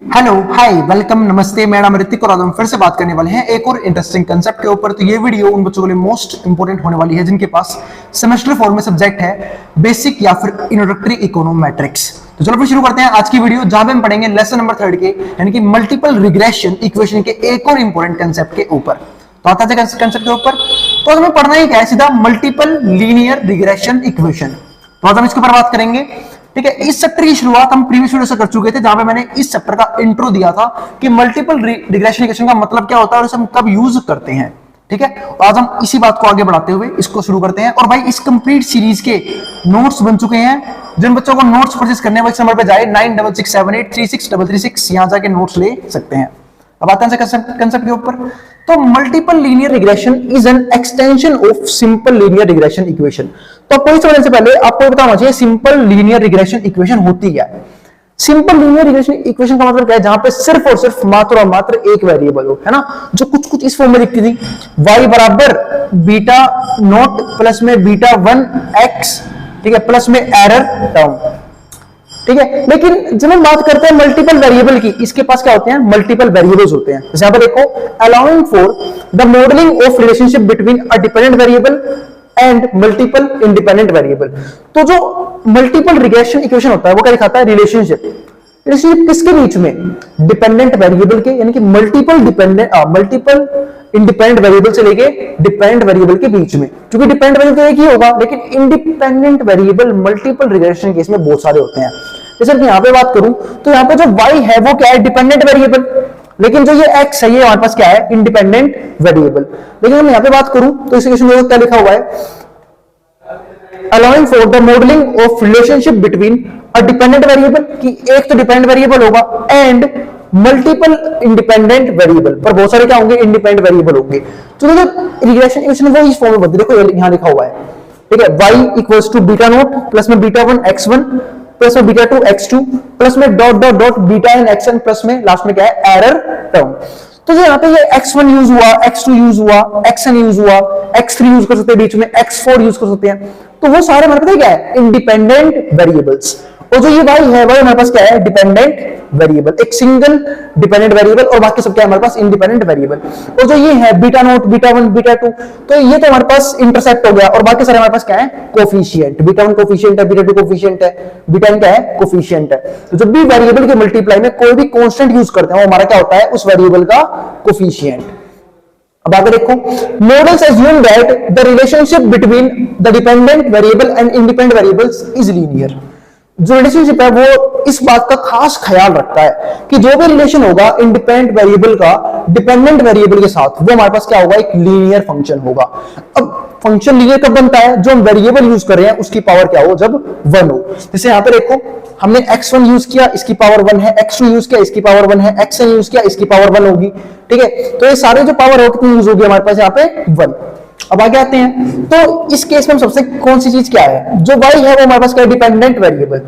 Hello hi welcome नमस्ते। मेरा नाम ऋतिक और आज हम फिर से बात करने वाले हैं एक और इंटरेस्टिंग कंसेप्ट के ऊपर। तो ये वीडियो उन बच्चों के लिए मोस्ट इंपोर्टेंट होने वाली है जिनके पास सेमेस्टर 4 में सब्जेक्ट है बेसिक या फिर इंट्रोडक्टरी इकोनोमेट्रिक्स। तो चलो फिर शुरू करते हैं आज की वीडियो, जहां पे हम पढ़ेंगे लेसन नंबर 3 के यानी कि मल्टीपल रिग्रेशन इक्वेशन के एक और इंपोर्टेंट कंसेप्ट के ऊपर। तो आता है कंसेप्ट के ऊपर, तो हमें पढ़ना ही क्या है, सीधा मल्टीपल लीनियर रिग्रेशन इक्वेशन। तो आज हम इसके ऊपर बात करेंगे। ठीक है, इस चैप्टर की शुरुआत हम प्रीवियस वीडियो से कर चुके थे, जहां पे मैंने इस चैप्टर का इंट्रो दिया था कि मल्टीपल रिग्रेशन इक्वेशन का मतलब क्या होता है और इसे हम कब यूज करते हैं। ठीक है, तो आज हम इसी बात को आगे बढ़ाते हुए इसको शुरू करते हैं। और भाई इस कंप्लीट सीरीज के नोट्स बन चुके हैं। जिन बच्चों को नोट्स परचेज करने हैं वो इस नंबर पे जाए 9667836333 यहां जाके नोट्स ले सकते हैं। अब आते हैं कंसेप्ट के ऊपर। तो multiple linear regression is an extension of simple linear regression equation. तो आपको समझने से पहले आपको बताना चाहिए सिंपल लीनियर रिग्रेशन इक्वेशन होती क्या है। सिंपल लीनियर रिग्रेशन इक्वेशन का मतलब क्या है, जहां पे सिर्फ और सिर्फ मात्र और मात्र एक वेरिएबल हो, है ना, जो कुछ कुछ इस फॉर्म में लिखती थी, y बराबर बीटा नॉट प्लस में बीटा 1 x, ठीक है, प्लस में एरर टर्म। ठीक है, लेकिन जब हम बात करते हैं मल्टीपल वेरिएबल की, इसके पास क्या होते हैं, मल्टीपल वेरिएबल्स होते हैं। जैसे यहां पर देखो, allowing for the modelling of relationship between a dependent variable and multiple independent variable. तो जो मल्टीपल रिग्रेशन इक्वेशन होता है वो क्या दिखाता है, रिलेशनशिप किसके बीच में, डिपेंडेंट वेरिएबल के, यानी कि मल्टीपल इंडिपेंडेंट वेरिएबल से लेके डिपेंडेंट वेरिएबल के बीच में। क्योंकि डिपेंडेंट वेरिएबल तो एक ही होगा, लेकिन independent variable multiple regression case में बहुत सारे होते हैं। जैसे कि यहां पे बात करूं तो यहां पे जो y है वो क्या है, डिपेंडेंट वेरिएबल, लेकिन जो ये x है ये हमारे पास क्या है, इंडिपेंडेंट वेरिएबल। लेकिन हम यहां पे बात करूं तो इस इक्वेशन में क्या लिखा हुआ है, allowing for the modeling of relationship between a dependent variable, कि एक तो डिपेंडेंट वेरिएबल होगा एंड मल्टीपल इंडिपेंडेंट वेरिएबल, पर बहुत सारे क्या होंगे, इंडिपेंडेंट वेरिएबल होंगे। तो रिग्रेशन इक्वेशन वो इस फॉर्म में बनती है, देखो यहां लिखा हुआ है। ठीक है, y equals to beta not plus में बीटा 1 x1 प्लस में बीटा 2 x2 प्लस में dot dot dot beta n xn plus में लास्ट में क्या है, एरर टर्म। तो जो यहाँ पे ये x1 यूज हुआ, x2 यूज हुआ, xn यूज हुआ, x3 यूज कर सकते हैं, बीच में x4 यूज कर सकते हैं। तो वो सारे हमारे पास क्या है, इंडिपेंडेंट वेरिएबल्स। और जो ये y है वो हमारे पास क्या है, डिपेंडेंट वेरिएबल, एक सिंगल डिपेंडेंट वेरिएबल, और बाकी सब क्या है हमारे पास, इंडिपेंडेंट वेरिएबल। और जो ये है बीटा नॉट, बीटा 1, बीटा 2, तो ये तो हमारे पास इंटरसेप्ट हो गया, और बाकी सारे हमारे पास क्या है, कोफिशिएंट। बीटा 1 कोफिशिएंट है, बीटा 2 कोफिशिएंट है, बीटा n क्या है, कोफिशिएंट है। तो जब भी वेरिएबल के मल्टीप्लाई में कोई भी कांस्टेंट यूज करते हैं वो हमारा क्या होता है, उस वेरिएबल का कोफिशिएंट। अब आगे देखो, models assume that the relationship between the dependent variable and independent variables is linear. जो रिलेशनशिप है वो इस बात का खास ख्याल रखता है कि जो भी रिलेशन होगा इंडिपेंडेंट वेरिएबल का डिपेंडेंट वेरिएबल के साथ, वो हमारे पास क्या होगा, एक लीनियर फंक्शन होगा। अब फंक्शन लीनियर कब बनता है, जो हम वेरिएबल यूज कर रहे हैं उसकी पावर क्या हो, जब 1 हो। जैसे यहां पे देखो, हमने x1 यूज किया, इसकी पावर 1 है, x2 यूज किया, इसकी पावर 1 है, xn यूज किया, इसकी पावर 1 होगी। ठीक है, तो ये सारे जो पावर है कितनी यूज होगी हमारे पास यहाँ पे, 1। अब आगे आते हैं, तो इस केस में हम सबसे कौन सी चीज क्या है, जो y है वो हमारे पास क्या, dependent variable.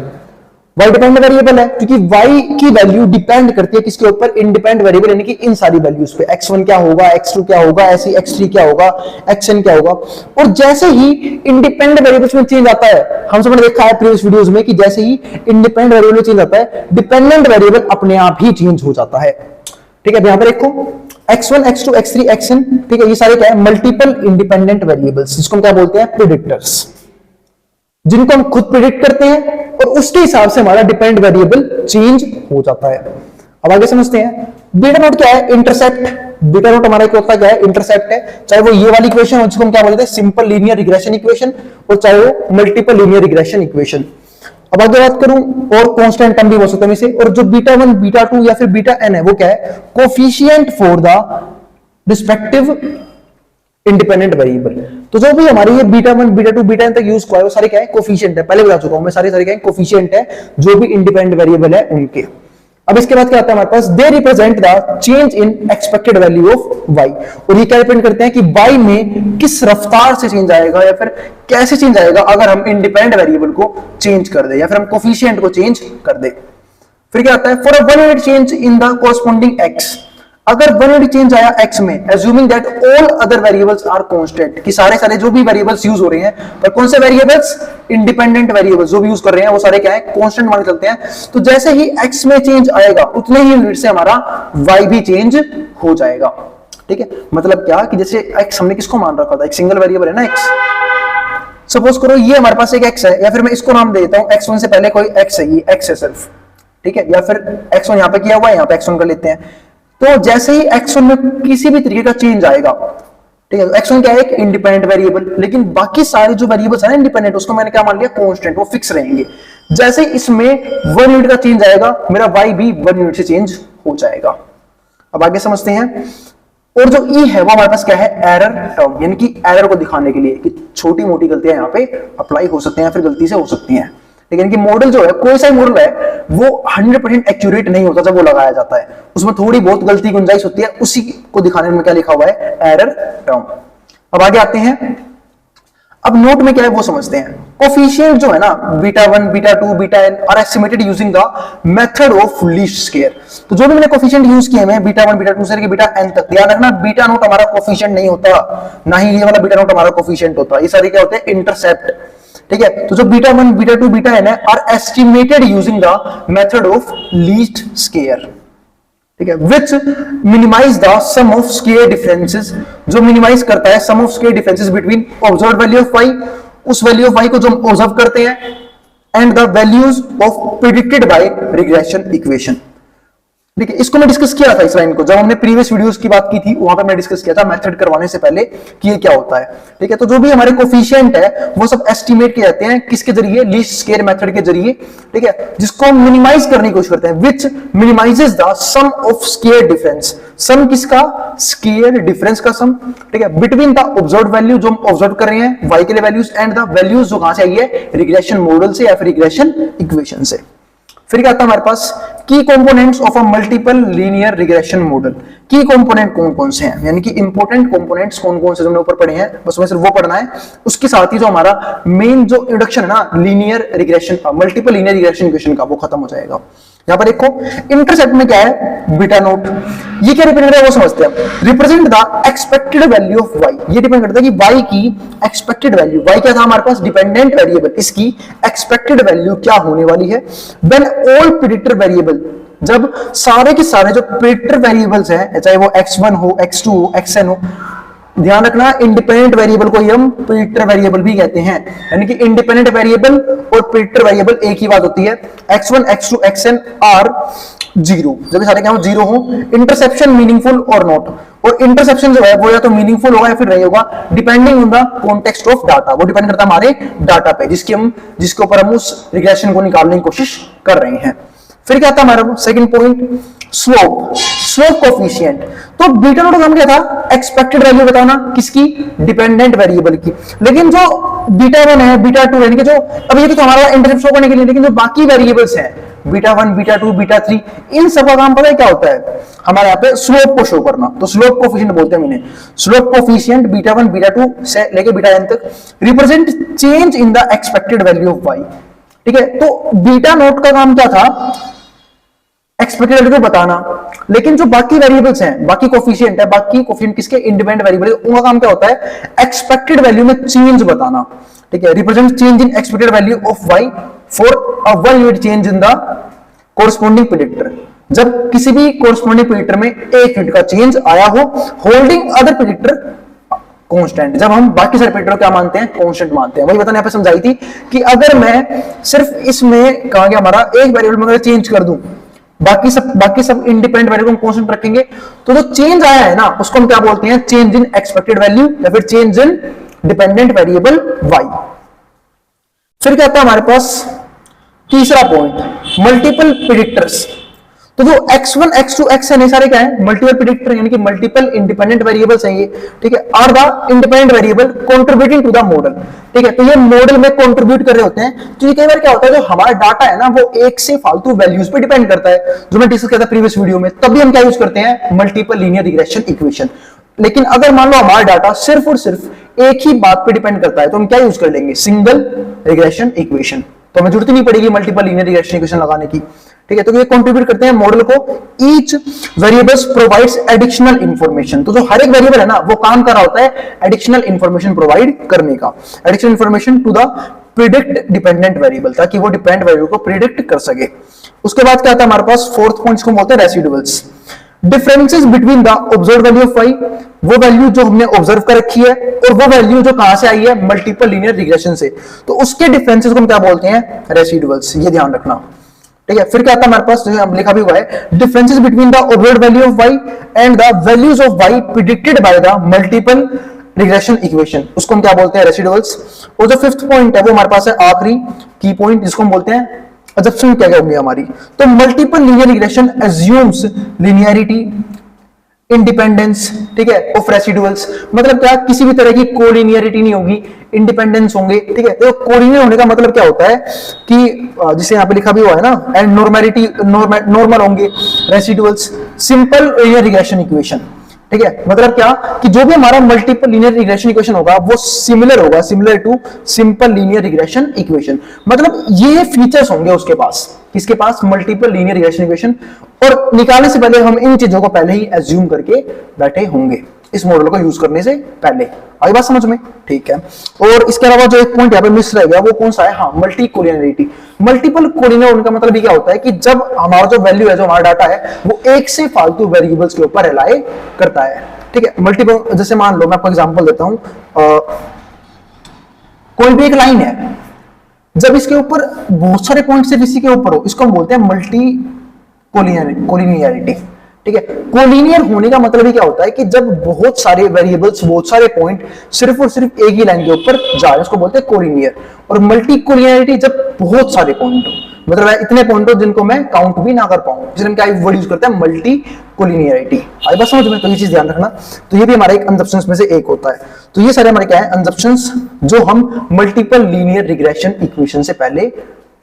y dependent variable है क्योंकि y की वैल्यू डिपेंड करती है किसके ऊपर, इंडिपेंडेंट वेरिएबल, यानी कि इन सारी वैल्यूज पे। x1 क्या होगा, x2 क्या होगा, ऐसे x3 क्या होगा, xn क्या होगा। और जैसे ही इंडिपेंडेंट वेरिएबल्स में चेंज आता है, हम सबने देखा है प्रीवियस वीडियोस में कि जैसे ही इंडिपेंडेंट वेरिएबल में चेंज आता है, डिपेंडेंट वेरिएबल अपने आप ही चेंज हो जाता है। ठीक है, यहां पर देखो x1 x2 x3 xn, ठीक है, ये सारे क्या है, मल्टीपल इंडिपेंडेंट वेरिएबल्स, जिसको हम क्या बोलते हैं, प्रेडिक्टर्स, जिनको हम खुद प्रेडिक्ट करते हैं और उसके हिसाब से हमारा डिपेंडेंट वेरिएबल चेंज हो जाता है। अब आगे समझते हैं, बीटा नॉट क्या है, इंटरसेप्ट। बीटा नॉट हमारा क्या होता है, क्या है, इंटरसेप्ट है। चाहे वो ये वाली इक्वेशन हो जिसको हम क्या बोलते हैं, सिंपल लीनियर रिग्रेशन इक्वेशन, और चाहे वो मल्टीपल लीनियर रिग्रेशन इक्वेशन। अब आगे बात करूं, और कांस्टेंट टर्म भी हो सकता है इसे, और जो बीटा 1, बीटा 2 या फिर बीटा n है वो क्या है, coefficient for the respective independent variable. तो जो भी हमारे ये बीटा 1, बीटा 2, बीटा n तक यूज हुआ है वो सारे क्या है, कोफिशिएंट है। पहले बता चुका हूं मैं, सारे क्या है, कोफिशिएंट है, जो भी इंडिपेंडेंट वेरिएबल है उनके। अब इसके बाद क्या आता है हमारे पास, they represent the change in expected value of y। और ये क्या रिप्रेजेंट करते हैं कि y में किस रफ्तार से चेंज आएगा या फिर कैसे चेंज आएगा अगर हम इंडिपेंडेंट वेरिएबल को चेंज कर दे या फिर हम कोफिशिएंट को चेंज कर दे। फिर क्या आता है, for a 1 unit change in the corresponding x, अगर वन यूनिट चेंज आया x में, assuming that all other variables are constant, कि सारे सारे जो भी वेरिएबल्स यूज हो रहे हैं, पर कौन से वेरिएबल्स, इंडिपेंडेंट वेरिएबल्स जो भी यूज कर रहे हैं वो सारे क्या है, कांस्टेंट मान के चलते हैं। तो जैसे ही x में चेंज आएगा उतने ही यूनिट से हमारा y भी चेंज हो जाएगा। ठीक है, मतलब क्या कि जैसे x हमने किसको मान रखा था, एक सिंगल वेरिएबल है ना x, सपोज करो ये हमारे पास एक x है, या फिर मैं इसको नाम दे देता हूं x1 से पहले कोई x है, ये x है सिर्फ, ठीक है, या फिर x1 यहां पे किया हुआ है, यहां पे x1 कर लेते हैं। तो जैसे ही x1 में किसी भी तरीके का चेंज आएगा, ठीक है, x1 क्या है, एक इंडिपेंडेंट वेरिएबल, लेकिन बाकी सारे जो वेरिएबल्स हैं इंडिपेंडेंट, उसको मैंने क्या मान लिया, कांस्टेंट, वो फिक्स रहेंगे। जैसे ही इसमें 1 यूनिट का चेंज आएगा, मेरा y भी 1 यूनिट से चेंज हो जाएगा। अब आगे समझते हैं। और जो ई है वो हमारे पास क्या है, एरर टर्म, यानी कि एरर को दिखाने के लिए कि छोटी मोटी गलतियां यहाँ पे अप्लाई हो सकती हैं, फिर गलती से हो सकती हैं। लेकिन कि मॉडल जो है, कोई सा मॉडल है वो 100% एक्यूरेट नहीं होता जब वो लगाया जाता है, उसमें थोड़ी बहुत गलती गुंजाइश होती है, उसी को दिखाने में क्या लिखा हुआ है, एरर टर्म। अब आगे आते हैं। अब नोट में क्या है वो समझते हैं। कोफिशिएंट जो है ना, beta 1, beta 2, beta n are estimated using the method of least square. तो जो भी मैंने कोफिशिएंट यूज किए हैं बीटा 1, बीटा 2 से लेकर बीटा n तक, ध्यान रखना बीटा नोट हमारा कोफिशिएंट नहीं होता, ना ही ये वाला बीटा नोट हमारा कोफिशिएंट होता, ये सारे क्या होते हैं, इंटरसेप्ट। ठीक है, तो जो बीटा 1, बीटा 2, बीटा n है are estimated using the method of least square. ठीक है, which minimise the sum of square differences, जो मिनिमाइज करता है sum of square differences between observed value of y, उस वैल्यू ऑफ y को जो हम ऑब्जर्व करते हैं, and the values of predicted by regression equation. ठीक है, इसको मैं डिस्कस किया था इस लाइन को, जब हमने प्रीवियस वीडियोस की बात की थी वहां पे मैं डिस्कस किया था मेथड करवाने से पहले कि ये क्या होता है। ठीक है, तो जो भी हमारे कोफिशिएंट है वो सब एस्टिमेट किए जाते हैं किसके जरिए, लीस्ट स्क्वायर मेथड के जरिए। ठीक है, जिसको मिनिमाइज करने की कोशिश करते हैं, which minimises the sum of square difference, sum किसका, स्क्वायर डिफरेंस का सम। ठीक है, बिटवीन द ऑब्जर्व्ड वैल्यू जो हम ऑब्जर्व कर रहे हैं y के लिए वैल्यूज, एंड द वैल्यूज जो कहां से आई है, रिग्रेशन मॉडल से या फिर रिग्रेशन इक्वेशन से। फिर क्या आता है हमारे पास, की components of a multiple linear regression model. की कंपोनेंट कौन कौन से हैं, यानी कि इंपॉर्टेंट कंपोनेंट्स कौन कौन से जो हमने ऊपर पढ़े हैं, बस हमें सिर्फ वो पढ़ना है। उसके साथ ही जो हमारा मेन जो इंट्रोडक्शन है ना लीनियर रिग्रेशन का, मल्टीपल लीनियर रिग्रेशन इक्वेशन का, वो खत्म हो जाएगा। यहां पर देखो इंटरसेप्ट में क्या है, बीटा नोट, ये क्या रिप्रेजेंट है वो समझते हैं। Represent the expected value of y, ये डिपेंड करता है कि y की एक्सपेक्टेड वैल्यू, y क्या था हमारे पास, डिपेंडेंट वेरिएबल, इसकी एक्सपेक्टेड वैल्यू क्या होने वाली है। देन ऑल प्रेडिक्टर वेरिएबल, जब सारे के सारे जो प्रेडिक्टर वेरिएबल्स हैं, चाहे वो x1 हो, x2 हो, xn हो, ध्यान रखना इंडिपेंडेंट वेरिएबल को ही हम प्रेडिक्टर वेरिएबल भी कहते हैं, यानी कि इंडिपेंडेंट वेरिएबल और प्रेडिक्टर वेरिएबल एक ही बात होती है। x1, x2, xn are zero, जब सारे क्या हो, जीरो हो। इंटरसेप्शन मीनिंगफुल और नॉट, और इंटरसेप्शन जो है वो या तो मीनिंगफुल होगा या फिर नहीं होगा, depending on the context of data, वो डिपेंड करता है हमारे डाटा पे जिसके ऊपर हम उस रिग्रेशन को निकालने की कोशिश कर रहे हैं। फिर क्या आता है हमारा second point, slope, slope coefficient. तो बीटा नोट का काम क्या था, एक्सपेक्टेड वैल्यू बताना, किसकी, डिपेंडेंट वेरिएबल की। लेकिन जो बीटा 1 है, बीटा 2 यानी कि जो अब ये तो हमारा इंटरसेप्ट शो करने के लिए, लेकिन जो बाकी वेरिएबल्स हैं बीटा 1, बीटा 2, बीटा 3, इन सब का काम पता है क्या होता है, हमारे यहाँ पे स्लोप को शो करना। तो स्लोप कोफिशिएंट बोलते हैं इन्हें। स्लोप कोफिशिएंट बीटा 1, बीटा 2 से लेके बीटा n तक represent change in the expected value of y। ठीक है, तो बीटा नोट का काम क्या था, एक्सपेक्टेड वैल्यू को बताना, लेकिन जो बाकी वेरिएबल्स हैं, बाकी कोफिशिएंट है, बाकी कोफिशिएंट किसके, इंडिपेंडेंट वेरिएबल, उनका काम क्या होता है, एक्सपेक्टेड वैल्यू में चेंज बताना। ठीक है, represent change in expected value of y for a 1 unit change in the corresponding predictor. जब किसी भी कोरस्पोंडिंग प्रेडिक्टर में 1 यूनिट का चेंज आया हो, होल्डिंग अदर प्रेडिक्टर कांस्टेंट, जब हम बाकी सारे प्रेडिक्टर क्या मानते हैं, कांस्टेंट मानते हैं। वही बताने यहाँ पे समझाई थी कि अगर मैं सिर्फ इसमें कहा गया हमारा एक वेरिएबल में अगर चेंज कर दूं, बाकी सब इंडिपेंडेंट वेरिएबल को कांस्टेंट रखेंगे, तो जो चेंज आया है ना उसको हम क्या बोलते हैं, चेंज इन एक्सपेक्टेड वैल्यू या फिर change in dependent variable y। फिर क्या आता है हमारे पास तीसरा पॉइंट, मल्टीपल प्रेडिक्टर्स। तो जो x1, x2, xn ये सारे क्या है, मल्टीपल प्रेडिक्टर, यानी कि मल्टीपल इंडिपेंडेंट वेरिएबल्स हैं ये। ठीक है, are the independent variable contributing to the model. ठीक है, तो ये मॉडल में कंट्रीब्यूट कर रहे होते हैं। तो ये कई बार क्या होता है, जो हमारा डाटा है ना वो एक से फालतू वैल्यूज पे डिपेंड करता है, जो मैं डिस्कस किया था प्रीवियस वीडियो में। तभी हम क्या यूज करते हैं, मल्टीपल लीनियर रिग्रेशन इक्वेशन। लेकिन अगर मान लो हमारा डाटा सिर्फ और सिर्फ एक ही बात पे डिपेंड करता है, तो हम क्या यूज कर लेंगे, सिंगल रिग्रेशन इक्वेशन। तो हमें जरूरत नहीं पड़ेगी मल्टीपल लीनियर रिग्रेशन इक्वेशन लगाने की। ठीक है, तो ये कंट्रीब्यूट करते हैं मॉडल को। Each variables provides additional information, तो जो हर एक वेरिएबल है ना वो काम कर रहा होता है एडिशनल इंफॉर्मेशन प्रोवाइड करने का, additional information to the predict dependent variable, ताकि वो डिपेंडेंट वेरिएबल को प्रिडिक्ट कर सके। उसके बाद क्या आता है हमारे पास, फोर्थ पॉइंट को बोलते हैं residuals. Differences between the observe value of y, वो वैल्यू जो हमने ऑब्जर्व कर रखी है, और वो वैल्यू जो कहां से आई है, मल्टीपल लीनियर रिग्रेशन से, तो उसके डिफरेंसेस को हम क्या बोलते हैं, रेसिडुअल्स। ये ध्यान रखना। ठीक है, फिर क्या आता है हमारे पास, लिखा भी हुआ है, differences between the observed value of y and the values of y predicted by the multiple regression equation, उसको हम क्या बोलते हैं, रेसिडुअल्स। और जो फिफ्थ पॉइंट है वो हमारे पास है आखिरी की पॉइंट, जिसको हम बोलते हैं assumption। क्या होंगे हमारी, तो multiple linear regression assumes linearity, independence, ठीक है, ऑफ रेसिडुअल्स। मतलब क्या, किसी भी तरह की कोलिनियरिटी नहीं होगी, इंडिपेंडेंस होंगे। ठीक है, तो कोलिनियर होने का मतलब क्या होता है कि जिसे यहाँ पे लिखा भी हुआ है ना, एंड नॉर्मैलिटी, नॉर्मल होंगे residuals, simple linear regression equation. ठीक है, मतलब क्या कि जो भी हमारा मल्टीपल लीनियर रिग्रेशन इक्वेशन होगा वो सिमिलर होगा, similar to simple linear regression equation. मतलब ये फीचर्स होंगे उसके पास, किसके पास, मल्टीपल लीनियर रिग्रेशन इक्वेशन। और निकालने से पहले हम इन चीजों को पहले ही एज्यूम करके बैठे होंगे, इस मॉडल को यूज करने से पहले। आई बात समझ में? ठीक है। और इसके अलावा जो एक पॉइंट यहाँ पे मिस रह गया वो कौन सा है, हाँ, मल्टी कोलिनियरिटी। मल्टीपल कोलिनियर उनका मतलब ये क्या होता है कि जब हमारा जो वैल्यू है, जो हमारा डाटा है, वो एक से फालतू वेरिएबल्स के ऊपर रिलाय करता है। ठीक है, मल्टीपल, जैसे मान लो मैं आपको एग्जांपल देता हूं, कोई भी एक लाइन है, जब इसके ऊपर बहुत सारे पॉइंट सिर्फ इसी के ऊपर हो, इसको हम बोलते हैं मल्टी कोलिनियरिटी। ठीक है, कोलिनियर होने का मतलब ही क्या होता है कि जब बहुत सारे वेरिएबल्स, बहुत सारे पॉइंट सिर्फ और सिर्फ एक ही लाइन के ऊपर जा रहे हैं, उसको बोलते हैं कोलिनियर। और मल्टी कोलिनियरिटी जब बहुत सारे पॉइंट हो, मतलब इतने पॉइंट हो जिनको मैं काउंट भी ना कर पाऊं, जिसमें क्या वर्ड यूज करते हैं, मल्टी कोलिनियरिटी। आई बात समझ में? तो ये चीज ध्यान रखना। तो ये भी हमारा एक असम्पशंस में से एक होता है। तो ये सारे हमारे क्या है, असम्पशंस, जो हम मल्टीपल लीनियर रिग्रेशन इक्वेशन से पहले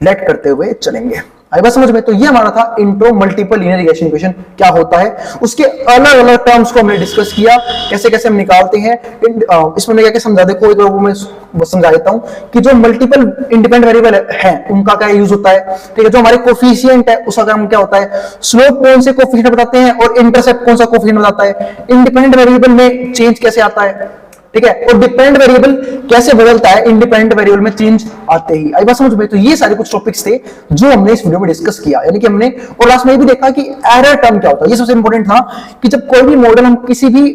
लेट करते हुए चलेंगे। आई बात समझ में? तो ये हमारा था intro multiple linear regression equation क्या होता है, उसके अलग अलग टर्म्स को हमने डिस्कस किया, कैसे कैसे हम निकालते हैं। इसमें क्या क्या समझा, देखो एक बार मैं समझा देता हूं कि जो मल्टीपल इंडिपेंडेंट वेरिएबल है उनका क्या यूज होता है। ठीक है, जो हमारे कोफिशिएंट है उसका काम क्या होता है, स्लोप कौन से कोफिशिएंट बताते हैं और इंटरसेप्ट कौन सा कोफिशिएंट बताता है, इंडिपेंडेंट वेरिएबल में चेंज कैसे आता है, ठीक है, और डिपेंडेंट वेरिएबल कैसे बदलता है इंडिपेंडेंट वेरिएबल में चेंज आते ही। आई बात समझ में? तो ये सारे कुछ टॉपिक्स थे जो हमने इस वीडियो में डिस्कस किया, यानी कि हमने, और लास्ट में ये भी देखा कि एरर टर्म क्या होता है। ये सबसे इंपॉर्टेंट था कि जब कोई भी मॉडल हम किसी भी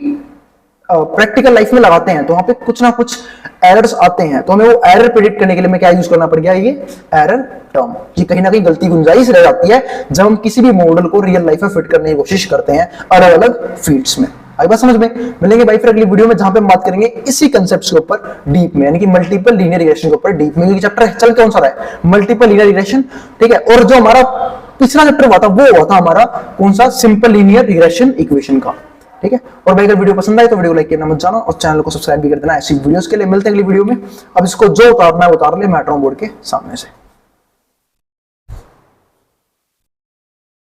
प्रैक्टिकल लाइफ में लगाते हैं तो वहां पे कुछ ना कुछ एरर्स आते हैं, तो हमें वो एरर प्रेडिक्ट करने के लिए मैं क्या यूज करना पड़ गया, ये एरर टर्म। ये कहीं ना कहीं गलती गुंजाइश रह जाती है जब हम किसी भी मॉडल को रियल लाइफ में फिट करने की कोशिश करते हैं अलग अलग फील्ड्स में। आई बात समझ में? मिलेंगे भाई फिर अगली वीडियो में, जहां पे हम बात करेंगे इसी कंसेप्ट्स के ऊपर डीप में, यानी कि मल्टीपल लीनियर रिग्रेशन के ऊपर डीप में। क्योंकि चैप्टर चल कौन सा रहा है, मल्टीपल लीनियर रिग्रेशन। ठीक है, और जो हमारा पिछला चैप्टर हुआ था वो हुआ था हमारा कौन सा, सिंपल लीनियर रिग्रेशन इक्वेशन का। ठीक है, और भाई अगर वीडियो पसंद आए तो वीडियो लाइक करना मत जाना, और चैनल को सब्सक्राइब भी कर देना ऐसी वीडियोस के लिए। मिलते हैं अगली वीडियो में। अब इसको जो उतारना है उतार ले, मैं हट रहा हूं बोर्ड के सामने से।